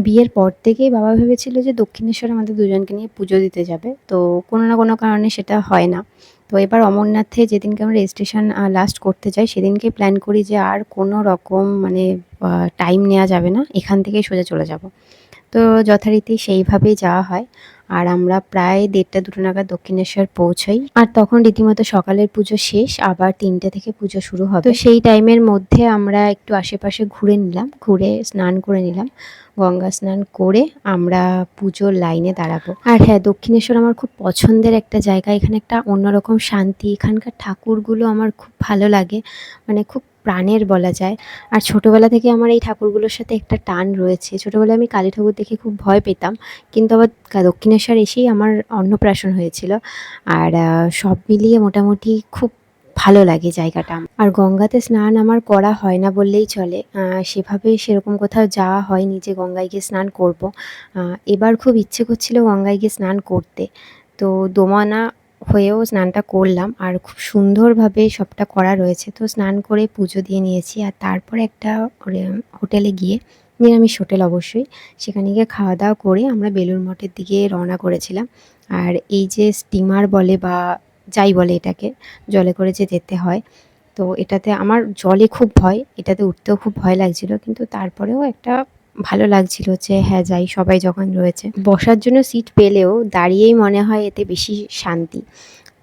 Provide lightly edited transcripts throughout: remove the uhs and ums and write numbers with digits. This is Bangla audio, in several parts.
বিয়ের পর থেকেই বাবা ভেবেছিল যে দক্ষিণেশ্বরে আমাদের দুজনকে নিয়ে পুজো দিতে যাবে, তো কোনো না কোনো কারণে সেটা হয় না। তো এবার অমরনাথে যেদিনকে আমরা রেজিস্ট্রেশন লাস্ট করতে যাই সেদিনকে প্ল্যান করি যে আর কোনো রকম মানে টাইম নেওয়া যাবে না, এখান থেকেই সোজা চলে যাব। তো যথারীতি সেইভাবেই যাওয়া হয়। আর আমরা প্রায় 1:30-2টো নাগাদ দক্ষিণেশ্বর পৌঁছাই। আর তখন রীতিমতো সকালের পুজো শেষ, আবার 3টে থেকে পুজো শুরু হবে। তো সেই টাইমের মধ্যে আমরা একটু আশেপাশে ঘুরে নিলাম, ঘুরে স্নান করে নিলাম। গঙ্গা স্নান করে আমরা পুজোর লাইনে দাঁড়াবো। আর হ্যাঁ, দক্ষিণেশ্বর আমার খুব পছন্দের একটা জায়গা। এখানে একটা অন্যরকম শান্তি, এখানকার ঠাকুরগুলো আমার খুব ভালো লাগে, মানে খুব প্রাণের বলা যায়। আর ছোটোবেলা থেকে আমার এই ঠাকুরগুলোর সাথে একটা টান রয়েছে। ছোটোবেলায় আমি কালী ঠাকুর দেখে খুব ভয় পেতাম, কিন্তু আবার দক্ষিণেশ্বর এসেই আমার অন্নপ্রাশন হয়েছিল। আর সব মিলিয়ে মোটামুটি খুব ভালো লাগে জায়গাটা। আর গঙ্গাতে স্নান আমার করা হয় না বললেই চলে। সেভাবে সেরকম কোথাও যাওয়া হয়নি যে গঙ্গায় গিয়ে স্নান করব। এবার খুব ইচ্ছে করছিল গঙ্গায় গিয়ে স্নান করতে। তো দোমনা হয়েও স্নানটা করলাম, আর খুব সুন্দরভাবে সবটা করা রয়েছে। তো স্নান করে পুজো দিয়ে নিয়েছি, আর তারপরে একটা হোটেলে গিয়ে, নিরামিষ হোটেল অবশ্যই, সেখানে গিয়ে খাওয়া দাওয়া করে আমরা বেলুড় মঠের দিকে রওনা করেছিলাম। আর এই যে স্টিমার বলে বা যাই বলে এটাকে, জলে করে যে যেতে হয়, তো এটাতে আমার জলে খুব ভয়, এটাতে উঠতেও খুব ভয় লাগছিল, কিন্তু তারপরেও একটা ভালো লাগছিল যে হ্যাঁ যাই, সবাই যখন রয়েছে। বসার জন্য সিট পেলেও দাঁড়িয়েই মনে হয় এতে বেশি শান্তি।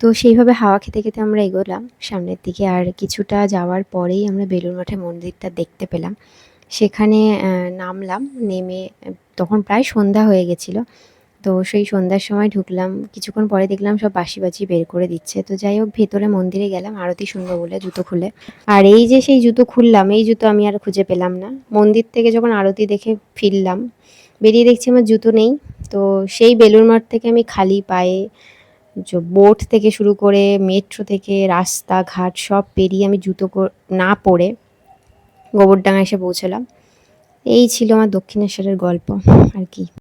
তো সেইভাবে হাওয়া খেতে খেতে আমরা এগোলাম সামনের দিকে, আর কিছুটা যাওয়ার পরেই আমরা বেলুড় মঠের মন্দিরটা দেখতে পেলাম। সেখানে নামলাম, নেমে তখন প্রায় সন্ধ্যা হয়ে গেছিলো। তো সেই সন্ধ্যার সময় ঢুকলাম, কিছুক্ষণ পরে দেখলাম সব বাঁশি বাজি বের করে দিচ্ছে। তো যাই হোক, ভেতরে মন্দিরে গেলাম আরতি শুনবো বলে জুতো খুলে। আর এই যে সেই জুতো খুললাম, এই জুতো আমি আর খুঁজে পেলাম না। মন্দির থেকে যখন আরতি দেখে ফিরলাম, বেরিয়ে দেখছি আমার জুতো নেই। তো সেই বেলুড় মঠ থেকে আমি খালি পায়ে বোট থেকে শুরু করে মেট্রো থেকে রাস্তাঘাট সব পেরিয়ে আমি জুতো না পরে গোবরডাঙ্গা এসে পৌঁছলাম। এই ছিল আমার দক্ষিণেশ্বরের গল্প আর কি।